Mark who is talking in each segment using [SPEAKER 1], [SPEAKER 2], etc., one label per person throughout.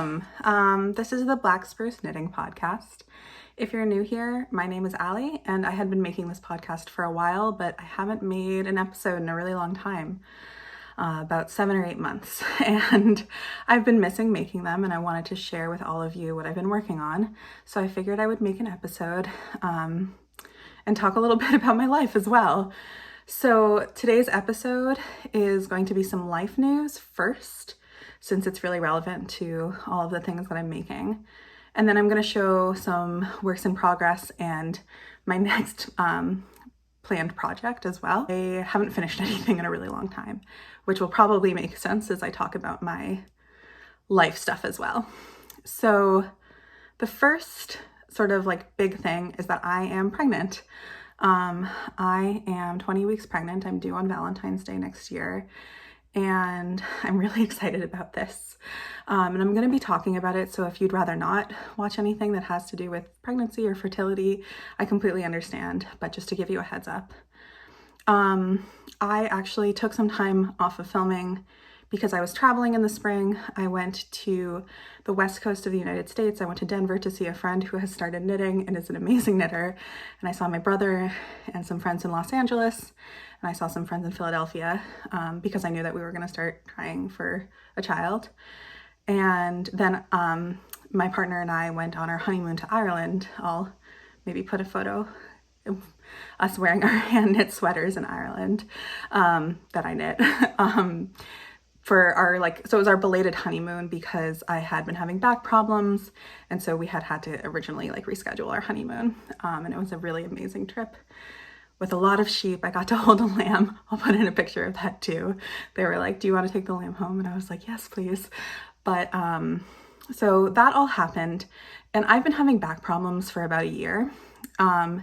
[SPEAKER 1] Welcome. This is the Black Spruce Knitting Podcast. If you're new here, my name is Allie, and I had been making this podcast for a while, but I haven't made an episode in a really long time, about 7 or 8 months, and I've been missing making them, and I wanted to share with all of you what I've been working on, so I figured I would make an episode and talk a little bit about my life as well. So today's episode is going to be some life news first, since it's really relevant to all of the things that I'm making. And then I'm going to show some works in progress and my next planned project as well. I haven't finished anything in a really long time, which will probably make sense as I talk about my life stuff as well. So the first sort of like big thing is that I am pregnant. I am 20 weeks pregnant. I'm due on Valentine's Day next year. And I'm really excited about this. And I'm going to be talking about it, so if you'd rather not watch anything that has to do with pregnancy or fertility, I completely understand, but just to give you a heads up. I actually took some time off of filming because I was traveling in the spring. I went to the west coast of the United States. I went to Denver to see a friend who has started knitting and is an amazing knitter. And I saw my brother and some friends in Los Angeles. And I saw some friends in Philadelphia because I knew that we were going to start trying for a child. And then my partner and I went on our honeymoon to Ireland. I'll maybe put a photo of us wearing our hand knit sweaters in Ireland that I knit. For our so it was our belated honeymoon because I had been having back problems, and so we had to originally reschedule our honeymoon, and it was a really amazing trip with a lot of sheep. I got to hold a lamb. I'll put in a picture of that too. They were like, do you want to take the lamb home? And I was like, yes, please. But so that all happened, and I've been having back problems for about a year, and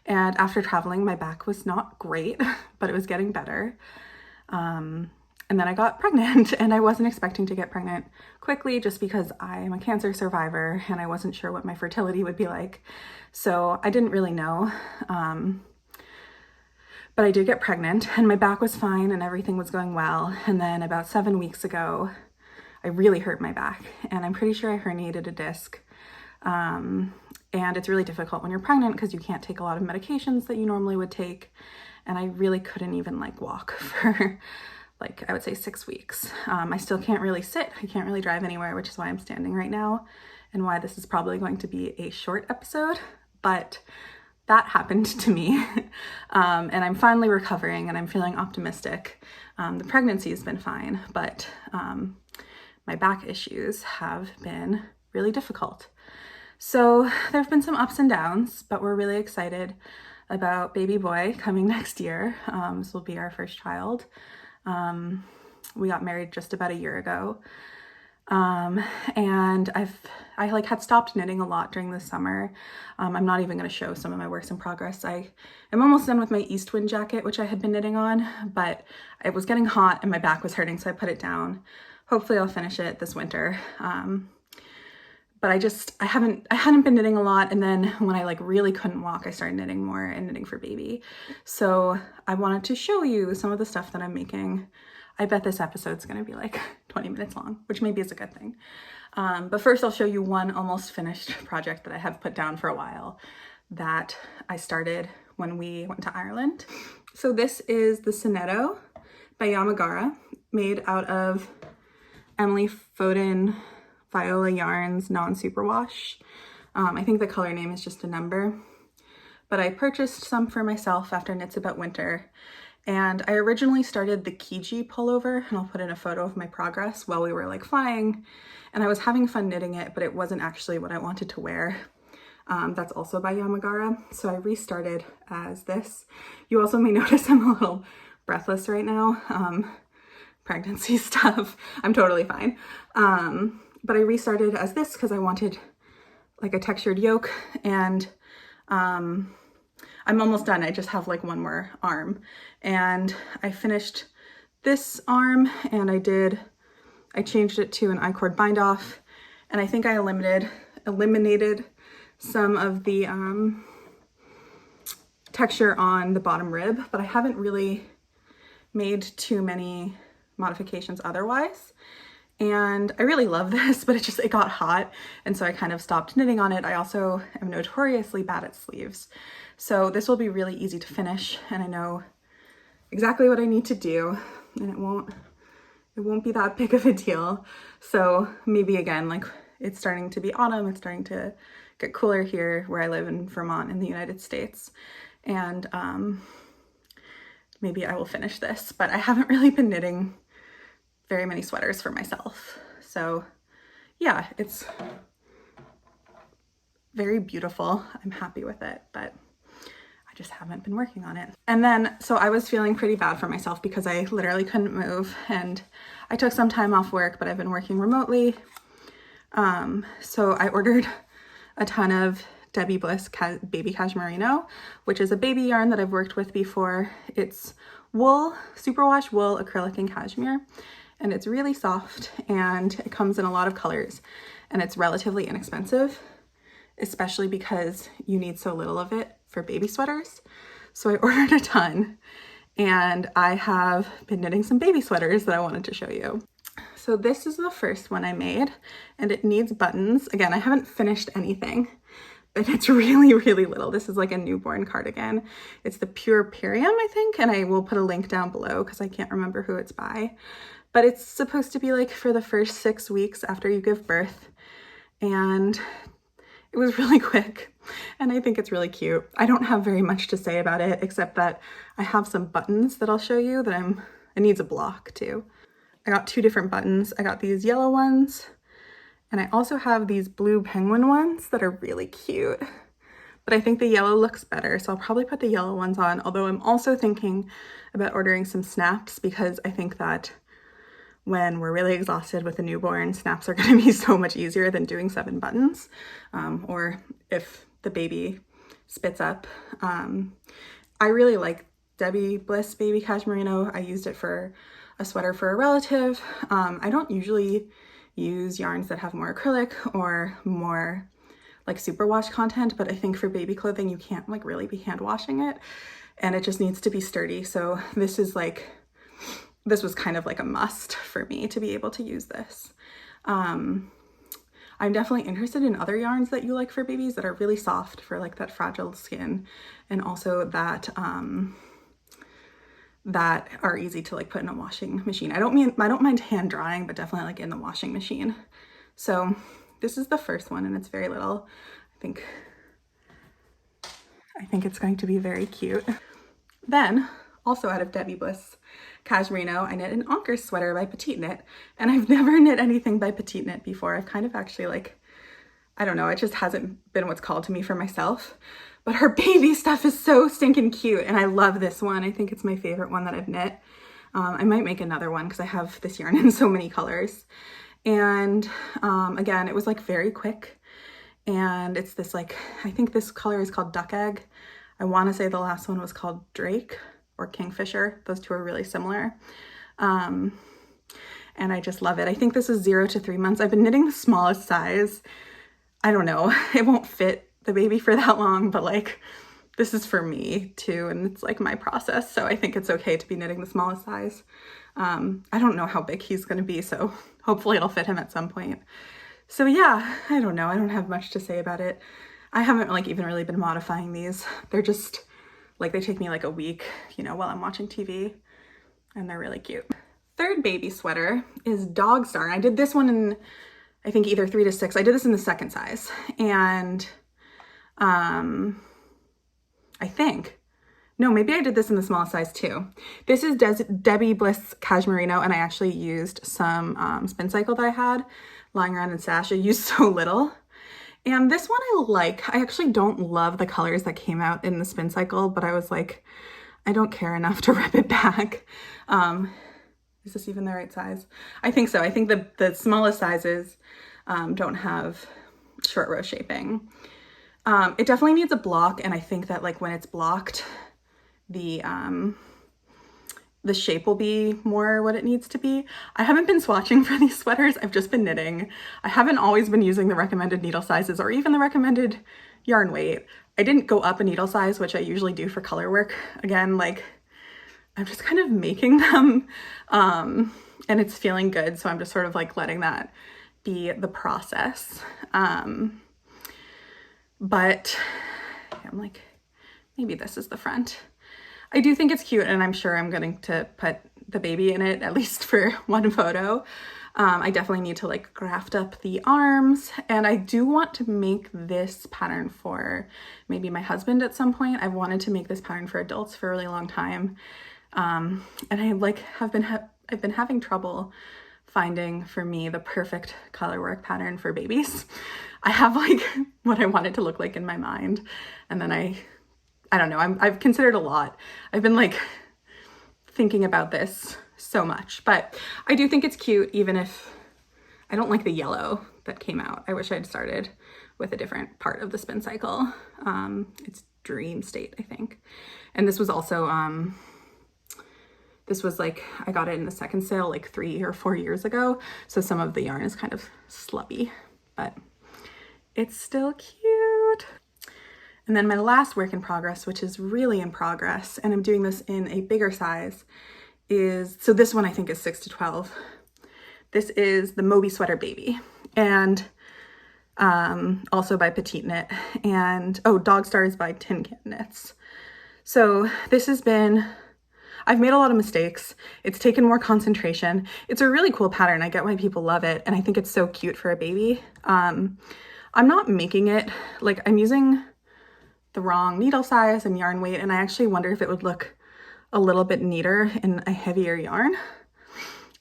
[SPEAKER 1] after traveling my back was not great, but it was getting better. And then I got pregnant, and I wasn't expecting to get pregnant quickly just because I am a cancer survivor and I wasn't sure what my fertility would be like. So I didn't really know. But I did get pregnant and my back was fine and everything was going well. And then about 7 weeks ago, I really hurt my back, and I'm pretty sure I herniated a disc. And it's really difficult when you're pregnant because you can't take a lot of medications that you normally would take. And I really couldn't even walk for I would say 6 weeks. I still can't really sit. I can't really drive anywhere, which is why I'm standing right now and why this is probably going to be a short episode, but that happened to me. And I'm finally recovering and I'm feeling optimistic. The pregnancy has been fine, but my back issues have been really difficult. So there have been some ups and downs, but we're really excited about baby boy coming next year. This will be our first child. We got married just about a year ago. And I had stopped knitting a lot during the summer. I'm not even going to show some of my works in progress. I am almost done with my East Wind jacket, which I had been knitting on, but it was getting hot and my back was hurting, so I put it down. Hopefully I'll finish it this winter. But I hadn't been knitting a lot, and then when I really couldn't walk, I started knitting more and knitting for baby. So I wanted to show you some of the stuff that I'm making. I bet this episode's gonna be 20 minutes long, which maybe is a good thing. But first I'll show you one almost finished project that I have put down for a while that I started when we went to Ireland. So this is the Sonetto by Yamagara, made out of Emily Foden Viola yarns, non-superwash. I think the color name is just a number, but I purchased some for myself after Knits About Winter. And I originally started the Kiji pullover, and I'll put in a photo of my progress while we were flying, and I was having fun knitting it, but it wasn't actually what I wanted to wear. That's also by Yamagara. So I restarted as this. You also may notice I'm a little breathless right now. Pregnancy stuff. I'm totally fine. But I restarted as this because I wanted a textured yoke, and I'm almost done. I just have one more arm, and I finished this arm, and I changed it to an I-cord bind off, and I think I eliminated some of the texture on the bottom rib, but I haven't really made too many modifications otherwise. And I really love this, but it got hot, and so I kind of stopped knitting on it. I also am notoriously bad at sleeves, so this will be really easy to finish, and I know exactly what I need to do, and it won't be that big of a deal. So maybe again, like, it's starting to be autumn, it's starting to get cooler here where I live in Vermont in the United States, and maybe I will finish this, but I haven't really been knitting very many sweaters for myself. So yeah, it's very beautiful. I'm happy with it, but I just haven't been working on it. And then, so I was feeling pretty bad for myself because I literally couldn't move, and I took some time off work, but I've been working remotely. So I ordered a ton of Debbie Bliss Baby Cashmerino, which is a baby yarn that I've worked with before. It's wool, superwash wool, acrylic, and cashmere. And it's really soft, and it comes in a lot of colors, and it's relatively inexpensive, especially because you need so little of it for baby sweaters. So I ordered a ton, and I have been knitting some baby sweaters that I wanted to show you. So this is the first one I made, and it needs buttons. Again, I haven't finished anything, but it's really, really little. This is like a newborn cardigan. It's the Puerperium, I think, and I will put a link down below because I can't remember who it's by. But it's supposed to be like for the first 6 weeks after you give birth, and it was really quick, and I think it's really cute. I don't have very much to say about it except that I have some buttons that I'll show you that it needs a block too. I got 2 different buttons. I got these yellow ones, and I also have these blue penguin ones that are really cute, but I think the yellow looks better, so I'll probably put the yellow ones on, although I'm also thinking about ordering some snaps because I think that when we're really exhausted with a newborn, snaps are going to be so much easier than doing 7 buttons, or if the baby spits up. I really like Debbie Bliss Baby Cashmerino. I used it for a sweater for a relative. I don't usually use yarns that have more acrylic or more like superwash content, but I think for baby clothing you can't like really be hand washing it, and it just needs to be sturdy. So this was kind of like a must for me to be able to use this. I'm definitely interested in other yarns that you like for babies that are really soft for like that fragile skin, and also that that are easy to like put in a washing machine. I don't mind hand drying, but definitely like in the washing machine. So this is the first one, and it's very little. I think it's going to be very cute. Then, also out of Debbie Bliss Cashmerino, I knit an Anker sweater by Petit Knit, and I've never knit anything by Petit Knit before. I've kind of actually like, I don't know, it just hasn't been what's called to me for myself, but her baby stuff is so stinking cute, and I love this one. I think it's my favorite one that I've knit. I might make another one because I have this yarn in so many colors. And again, it was like very quick, and it's this like, I think this color is called Duck Egg. I want to say the last one was called Drake or Kingfisher. Those two are really similar. And I just love it. I think this is 0 to 3 months. I've been knitting the smallest size. I don't know, it won't fit the baby for that long, but like this is for me too, and it's like my process. So I think it's okay to be knitting the smallest size. I don't know how big he's going to be, so hopefully it'll fit him at some point. So yeah, I don't know. I don't have much to say about it. I haven't like even really been modifying these. They're just like, they take me like a week, you know, while I'm watching TV, and they're really cute. Third baby sweater is Dog Star. And I did this one in, I think either 3 to 6. I did this in the second size, and I think, no, maybe I did this in the smallest size too. This is Debbie Bliss Cashmerino, and I actually used some Spincycle that I had lying around in stash. I used so little. And this one I like. I actually don't love the colors that came out in the Spincycle, but I was like, I don't care enough to rip it back. Is this even the right size? I think so. I think the smallest sizes don't have short row shaping. It definitely needs a block, and I think that like when it's blocked, the shape will be more what it needs to be. I haven't been swatching for these sweaters. I've just been knitting. I haven't always been using the recommended needle sizes or even the recommended yarn weight. I didn't go up a needle size, which I usually do for color work. Again, like I'm just kind of making them, and it's feeling good. So I'm just sort of like letting that be the process. But I'm like, maybe this is the front. I do think it's cute, and I'm sure I'm going to put the baby in it, at least for one photo. I definitely need to like graft up the arms, and I do want to make this pattern for maybe my husband at some point. I've wanted to make this pattern for adults for a really long time. And I like I've been having trouble finding for me the perfect color work pattern for babies. I have like what I want it to look like in my mind, and then I don't know, I've considered a lot. I've been like thinking about this so much, but I do think it's cute, even if I don't like the yellow that came out. I wish I'd started with a different part of the Spincycle. It's Dream State, I think. And this was also, this was like, I got it in the second sale like 3 or 4 years ago. So some of the yarn is kind of slubby, but it's still cute. And then my last work in progress, which is really in progress, and I'm doing this in a bigger size, is, so this one I think is 6 to 12. This is the Moby Sweater Baby, and also by Petit Knit, and Dog Stars by Tincanknits. So this has been, I've made a lot of mistakes. It's taken more concentration. It's a really cool pattern. I get why people love it, and I think it's so cute for a baby. I'm not making it, like I'm using the wrong needle size and yarn weight, and I actually wonder if it would look a little bit neater in a heavier yarn.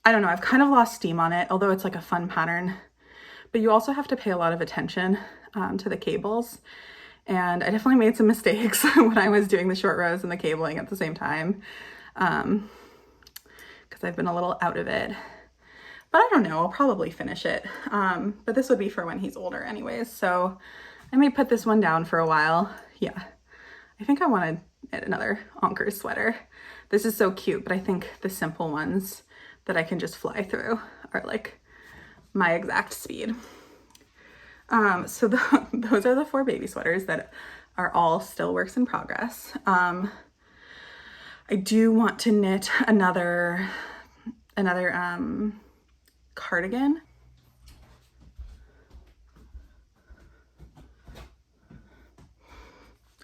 [SPEAKER 1] I don't know, I've kind of lost steam on it, although it's like a fun pattern, but you also have to pay a lot of attention to the cables, and I definitely made some mistakes when I was doing the short rows and the cabling at the same time, because I've been a little out of it. But I don't know, I'll probably finish it, but this would be for when he's older anyways, so I may put this one down for a while. Yeah, I think I wanted another Anker sweater. This is so cute, but I think the simple ones that I can just fly through are like my exact speed. So those are the 4 baby sweaters that are all still works in progress. I do want to knit another cardigan.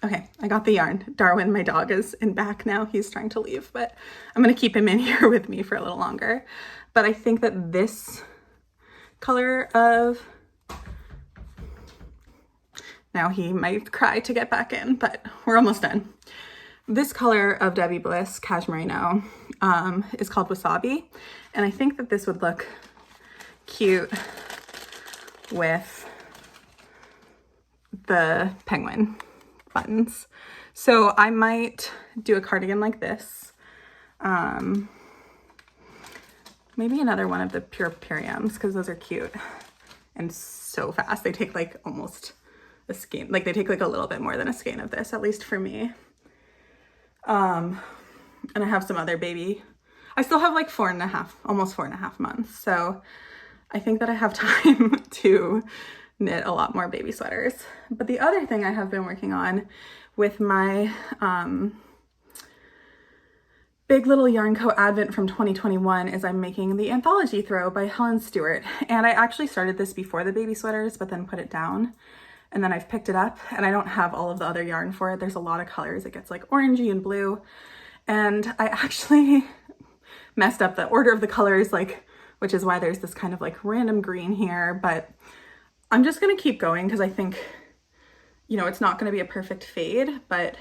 [SPEAKER 1] Okay, I got the yarn. Darwin, my dog, is in back now. He's trying to leave, but I'm gonna keep him in here with me for a little longer. But I think that this color of, now he might cry to get back in, but we're almost done. This color of Debbie Bliss, Cashmerino, is called Wasabi. And I think that this would look cute with the penguin buttons. So I might do a cardigan like this. Maybe another one of the Puerperiums, because those are cute and so fast. They take like almost a skein, like they take like a little bit more than a skein of this, at least for me. And I have some other baby. I still have like 4.5, almost 4.5 months. So I think that I have time to knit a lot more baby sweaters. But the other thing I have been working on with my Big Little Yarn Co. Advent from 2021 is I'm making the Anthology Throw by Helen Stewart. And I actually started this before the baby sweaters, but then put it down. And then I've picked it up, and I don't have all of the other yarn for it. There's a lot of colors. It gets like orangey and blue. And I actually messed up the order of the colors, like, which is why there's this kind of like random green here, but I'm just gonna keep going because I think, you know, it's not gonna be a perfect fade, but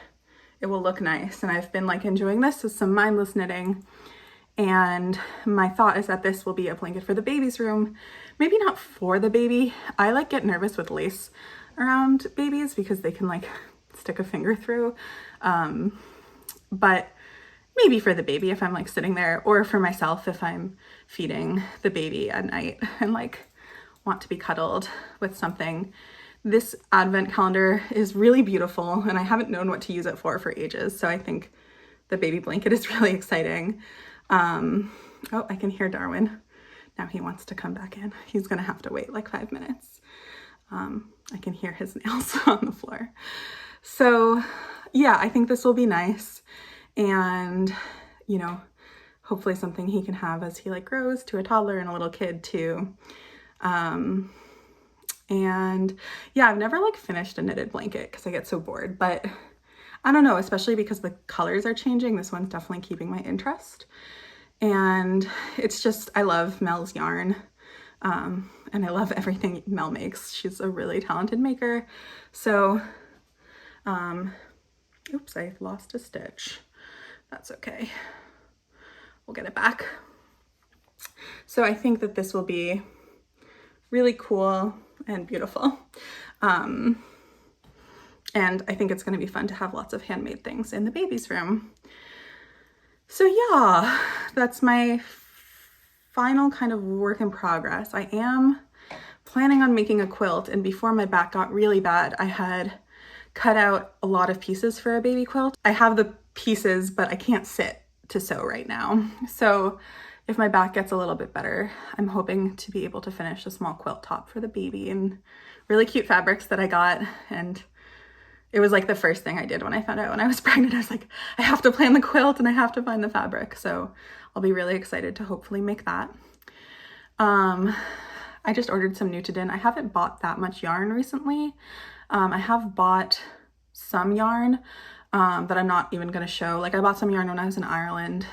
[SPEAKER 1] it will look nice. And I've been like enjoying this as some mindless knitting. And my thought is that this will be a blanket for the baby's room. Maybe not for the baby. I like get nervous with lace around babies because they can like stick a finger through. But maybe for the baby if I'm like sitting there, or for myself if I'm feeding the baby at night and like want to be cuddled with something. This advent calendar is really beautiful, and I haven't known what to use it for ages. So I think the baby blanket is really exciting. Oh, I can hear Darwin. Now he wants to come back in. He's gonna have to wait like 5 minutes. I can hear his nails on the floor. So yeah, I think this will be nice. And you know, hopefully something he can have as he like grows to a toddler and a little kid too. And yeah, I've never like finished a knitted blanket because I get so bored, but I don't know, especially because the colors are changing. This one's definitely keeping my interest. And it's just, I love Mel's yarn. And I love everything Mel makes. She's a really talented maker. So, oops, I lost a stitch. That's okay. We'll get it back. So I think that this will be really cool and beautiful. And I think it's going to be fun to have lots of handmade things in the baby's room. So yeah, that's my final kind of work in progress. I am planning on making a quilt, and before my back got really bad, I had cut out a lot of pieces for a baby quilt. I have the pieces, but I can't sit to sew right now. So if my back gets a little bit better, I'm hoping to be able to finish a small quilt top for the baby in really cute fabrics that I got. And it was like the first thing I did when I found out when I was pregnant. I was like, I have to plan the quilt and I have to find the fabric. So I'll be really excited to hopefully make that. I just ordered some Nutidin. I haven't bought that much yarn recently. I have bought some yarn that I'm not even going to show. Like I bought some yarn when I was in Ireland.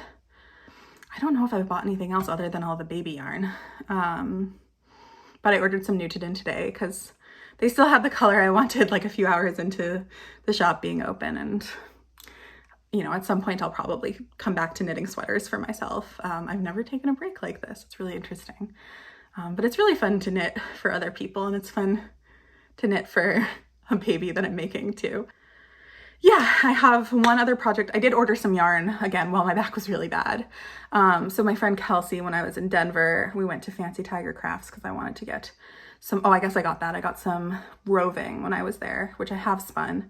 [SPEAKER 1] I don't know if I've bought anything else other than all the baby yarn. But I ordered some Nutidin today because they still had the color I wanted like a few hours into the shop being open. And, you know, at some point I'll probably come back to knitting sweaters for myself. I've never taken a break like this. It's really interesting. But it's really fun to knit for other people, and it's fun to knit for a baby that I'm making too. Yeah, I have one other project. I did order some yarn again while my back was really bad. So my friend Kelsey, when I was in Denver, we went to Fancy Tiger Crafts because I wanted to get some, oh, I guess I got that. I got some roving when I was there, which I have spun,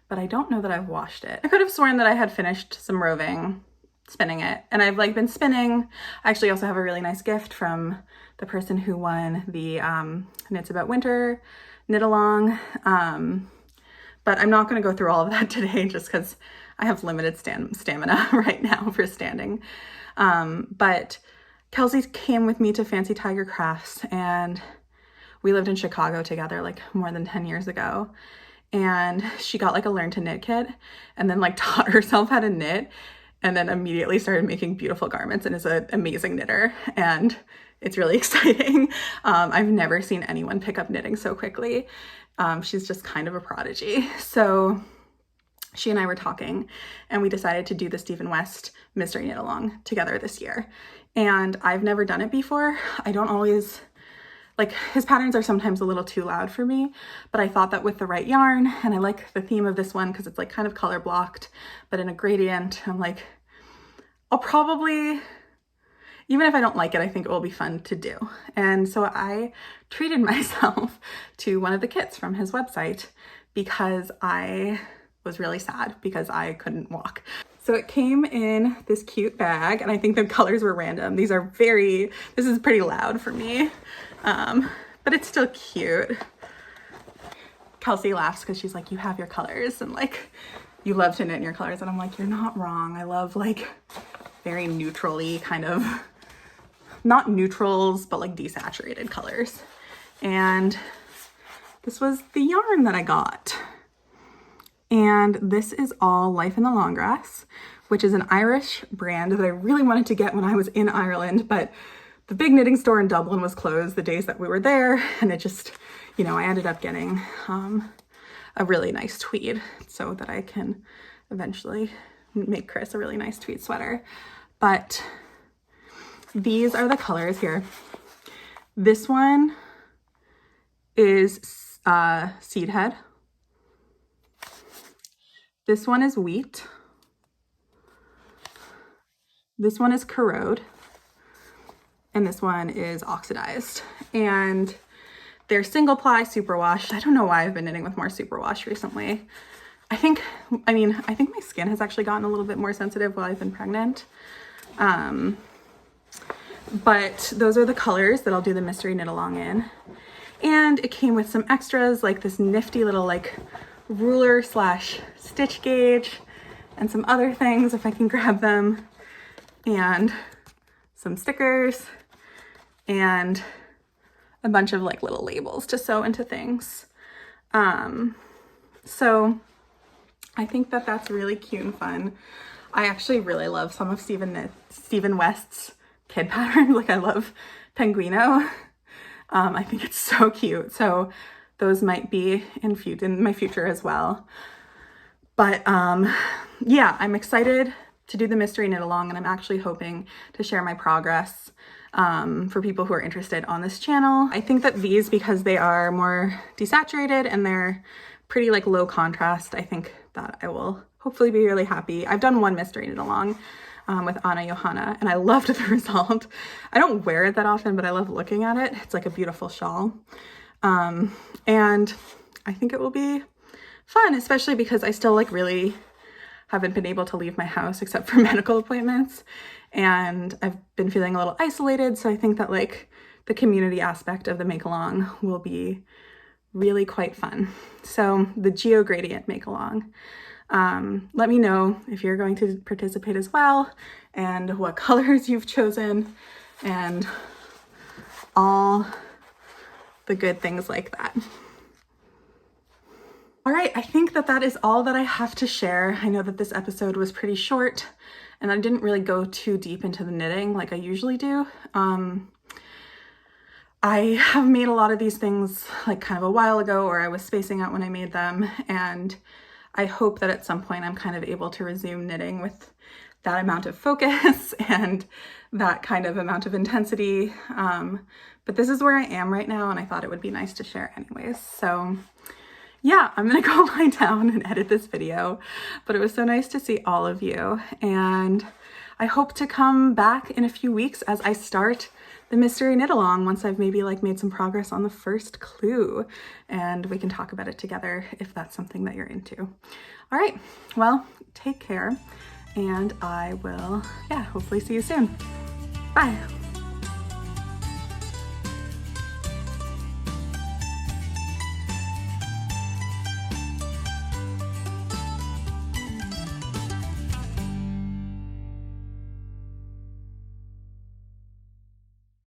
[SPEAKER 1] but I don't know that I've washed it. I could have sworn that I had finished some roving, spinning it, and I've like been spinning. I actually also have a really nice gift from the person who won the Knits About Winter knit along. But I'm not going to go through all of that today just because I have limited stamina right now for standing. But Kelsey came with me to Fancy Tiger Crafts, and we lived in Chicago together like more than 10 years ago. And she got like a learn to knit kit and then like taught herself how to knit, and then immediately started making beautiful garments and is an amazing knitter. And it's really exciting. I've never seen anyone pick up knitting so quickly. She's just kind of a prodigy. So she and I were talking, and we decided to do the Stephen West Mystery Knit Along together this year. And I've never done it before. I don't always, like, his patterns are sometimes a little too loud for me, but I thought that with the right yarn, and I like the theme of this one because it's like kind of color blocked, but in a gradient, I'm like, I'll probably, even if I don't like it, I think it will be fun to do. And so I treated myself to one of the kits from his website because I was really sad because I couldn't walk. So it came in this cute bag, and I think the colors were random. These are this is pretty loud for me, but it's still cute. Kelsey laughs because she's like, you have your colors and like, you love to knit in your colors. And I'm like, you're not wrong. I love like very neutrally kind of, not neutrals, but like desaturated colors. And this was the yarn that I got. And this is all Life in the Long Grass, which is an Irish brand that I really wanted to get when I was in Ireland, but the big knitting store in Dublin was closed the days that we were there. And it just, you know, I ended up getting a really nice tweed so that I can eventually make Chris a really nice tweed sweater. But these are the colors here. This one is Seed Head. This one is Wheat. This one is Corrode. And this one is Oxidized. And they're single ply superwash. I don't know why I've been knitting with more superwash recently. I think my skin has actually gotten a little bit more sensitive while I've been pregnant. But those are the colors that I'll do the mystery knit along in. And it came with some extras, like this nifty little like ruler / stitch gauge and some other things if I can grab them. and some stickers and a bunch of like little labels to sew into things. So I think that that's really cute and fun. I actually really love some of Stephen West's kid patterns. Like I love Penguino. I think it's so cute. So those might be in my future as well. But yeah, I'm excited to do the mystery knit along, and I'm actually hoping to share my progress for people who are interested on this channel. I think that these, because they are more desaturated and they're pretty like low contrast, I think that I will hopefully be really happy. I've done one mystery knit along with Anna Johanna, and I loved the result. I don't wear it that often, but I love looking at it. It's like a beautiful shawl. And I think it will be fun, especially because I still like really haven't been able to leave my house except for medical appointments. And I've been feeling a little isolated. So I think that like the community aspect of the make along will be really quite fun. So the Geogradient make along. Let me know if you're going to participate as well and what colors you've chosen and all the good things like that. All right, I think that that is all that I have to share. I know that this episode was pretty short and I didn't really go too deep into the knitting like I usually do. I have made a lot of these things like kind of a while ago, or I was spacing out when I made them, and I hope that at some point I'm kind of able to resume knitting with that amount of focus and that kind of amount of intensity. But this is where I am right now, and I thought it would be nice to share anyways. So yeah, I'm gonna go lie down and edit this video, but it was so nice to see all of you. And I hope to come back in a few weeks as I start the mystery knit along once I've maybe like made some progress on the first clue, and we can talk about it together if that's something that you're into. All right, well, take care, and I will, hopefully see you soon. Bye.